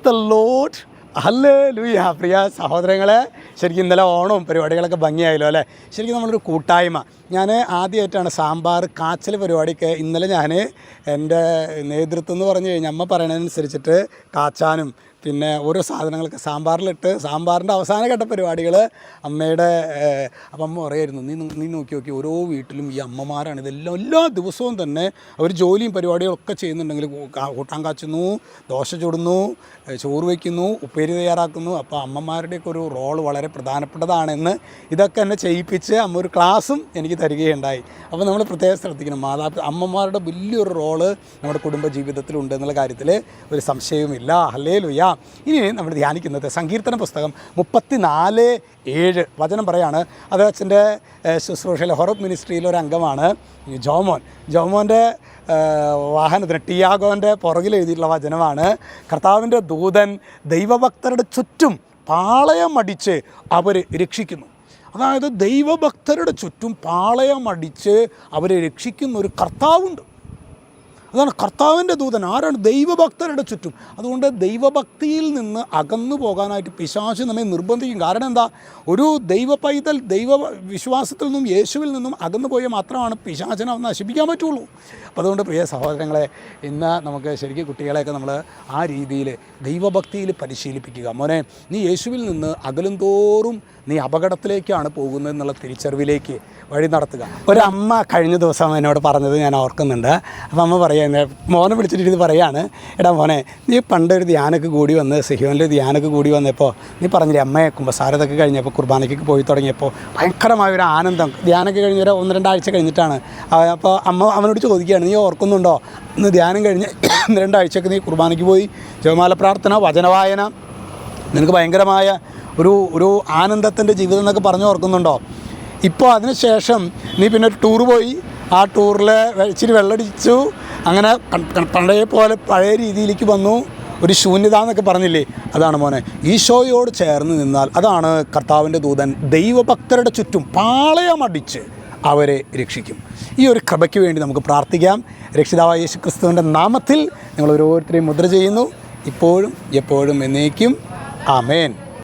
The Lord. Hallelujah. പ്രിയ സഹോദരങ്ങളെ, ശരിക്കും ഇന്നലെ ഓണവും പരിപാടികളൊക്കെ ഭംഗിയായല്ലോ അല്ലേ? ശരിക്കും നമ്മളൊരു കൂട്ടായ്മ. ഞാൻ ആദ്യമായിട്ടാണ് സാമ്പാർ കാച്ചൽ പരിപാടിക്ക് ഇന്നലെ ഞാൻ എൻ്റെ നേതൃത്വം എന്ന് പറഞ്ഞു കഴിഞ്ഞാൽ അമ്മ പറയണതനുസരിച്ചിട്ട് കാച്ചാനും പിന്നെ ഓരോ സാധനങ്ങളൊക്കെ സാമ്പാറിലിട്ട് സാമ്പാറിൻ്റെ അവസാന ഘട്ട പരിപാടികൾ അമ്മയുടെ അപ്പം അമ്മ പറയായിരുന്നു, നീ നോക്കി ഓരോ വീട്ടിലും ഈ അമ്മമാരാണ് ഇതെല്ലാം എല്ലാ ദിവസവും തന്നെ അവർ ജോലിയും പരിപാടികളൊക്കെ ചെയ്യുന്നുണ്ടെങ്കിൽ കൂട്ടാൻ കാച്ചുന്നു, ദോശ ചുടുന്നു, ചോറ് വയ്ക്കുന്നു, ഉപ്പേരി തയ്യാറാക്കുന്നു. അപ്പോൾ അമ്മമാരുടെയൊക്കെ ഒരു റോള് വളരെ പ്രധാനപ്പെട്ടതാണെന്ന് ഇതൊക്കെ എന്നെ ചെയ്യിപ്പിച്ച് അമ്മ ഒരു ക്ലാസ്സും എനിക്ക് തരികയുണ്ടായി. അപ്പോൾ നമ്മൾ പ്രത്യേകം ശ്രദ്ധിക്കണം, അമ്മമാരുടെ വലിയൊരു റോള് നമ്മുടെ കുടുംബ ജീവിതത്തിലുണ്ട് എന്നുള്ള കാര്യത്തിൽ ഒരു സംശയവുമില്ല. ഹല്ലേലൂയ. ഇനി നമ്മൾ ധ്യാനിക്കുന്നത് സങ്കീർത്തന പുസ്തകം 34:7 വചനം പറയാണ്. അത് അച്ഛൻ്റെ ശുശ്രൂഷയിലെ ഹൊറബ് മിനിസ്ട്രിയിലെ ഒരു അംഗമാണ് ജോമോൻ്റെ വാഹനത്തിന് ടിയാഗോൻ്റെ പുറകിൽ എഴുതിയിട്ടുള്ള വചനമാണ്. കർത്താവിൻ്റെ ദൂതൻ ദൈവഭക്തരുടെ ചുറ്റും പാളയമടിച്ച് അവർ രക്ഷിക്കുന്നു. അതായത് ദൈവഭക്തരുടെ ചുറ്റും പാളയമടിച്ച് അവരെ രക്ഷിക്കുന്ന ഒരു കർത്താവുണ്ട്. അതാണ് കർത്താവിൻ്റെ ദൂതൻ. ആരാണ്? ദൈവഭക്തരുടെ ചുറ്റും. അതുകൊണ്ട് ദൈവഭക്തിയിൽ നിന്ന് അകന്നു പോകാനായിട്ട് പിശാച് നമ്മെ നിർബന്ധിക്കും. കാരണം എന്താ? ഒരു ദൈവ പൈതൽ ദൈവ വിശ്വാസത്തിൽ നിന്നും യേശുവിൽ നിന്നും അകന്നു പോയാൽ മാത്രമാണ് പിശാചിനെ നശിപ്പിക്കാൻ പറ്റുള്ളൂ. അപ്പോൾ അതുകൊണ്ട് പ്രിയ സഹോദരങ്ങളെ, ഇന്ന് നമുക്ക് ശരിക്കും കുട്ടികളെയൊക്കെ നമ്മൾ ആ രീതിയിൽ ദൈവഭക്തിയിൽ പരിശീലിപ്പിക്കുക. മോനെ, നീ യേശുവിൽ നിന്ന് അകലും തോറും നീ അപകടത്തിലേക്കാണ് പോകുന്നത് എന്നുള്ള തിരിച്ചറിവിലേക്ക് വഴി നടത്തുക. ഒരമ്മ കഴിഞ്ഞ ദിവസം എന്നോട് പറഞ്ഞത് ഞാൻ ഓർക്കുന്നുണ്ട്. അപ്പോൾ അമ്മ പറയുന്നത്, മോനെ വിളിച്ചിട്ട് ഇത് പറയാണ്, എടാ മോനെ, നീ പണ്ടൊരു ധ്യാനമൊക്കെ കൂടി വന്ന് സിഹിയോനിൽ ധ്യാനമൊക്കെ കൂടി വന്നപ്പോൾ നീ പറഞ്ഞില്ലേ അമ്മയെ കുമ്പസാരത്തൊക്കെ കഴിഞ്ഞപ്പോൾ കുർബാനയ്ക്ക് പോയി തുടങ്ങിയപ്പോൾ ഭയങ്കരമായൊരു ആനന്ദം. ധ്യാനമൊക്കെ കഴിഞ്ഞ ഒരു 1-2 ആഴ്ച കഴിഞ്ഞിട്ടാണ്. അപ്പോൾ അമ്മ അവനോട് ചോദിക്കുകയാണ്, നീ ഓർക്കുന്നുണ്ടോ ഇന്ന് ധ്യാനം കഴിഞ്ഞ് 1-2 ആഴ്ചയൊക്കെ നീ കുർബാനയ്ക്ക് പോയി, ജപമാല പ്രാർത്ഥന, വചനവായന, നിനക്ക് ഭയങ്കരമായ ഒരു ആനന്ദത്തിൻ്റെ ജീവിതം എന്നൊക്കെ പറഞ്ഞു ഓർക്കുന്നുണ്ടോ? ഇപ്പോൾ അതിനുശേഷം നീ പിന്നെ ഒരു ടൂർ പോയി, ആ ടൂറിൽ ഇച്ചിരി വെള്ളടിച്ചു, അങ്ങനെ പഴയ രീതിയിലേക്ക് വന്നു, ഒരു ശൂന്യത എന്നൊക്കെ പറഞ്ഞില്ലേ? അതാണ് മോനെ, ഈശോയോട് ചേർന്ന് നിന്നാൽ അതാണ് കർത്താവിൻ്റെ ദൂതൻ ദൈവഭക്തരുടെ ചുറ്റും പാളയമടിച്ച് അവരെ രക്ഷിക്കും. ഈ ഒരു കൃപയ്ക്ക് വേണ്ടി നമുക്ക് പ്രാർത്ഥിക്കാം. രക്ഷിതാവായ യേശു ക്രിസ്തുവിൻ്റെ നാമത്തിൽ നിങ്ങൾ ഓരോരുത്തരെയും മുദ്ര ചെയ്യുന്നു, ഇപ്പോഴും എപ്പോഴും എന്നേക്കും. ആമേൻ.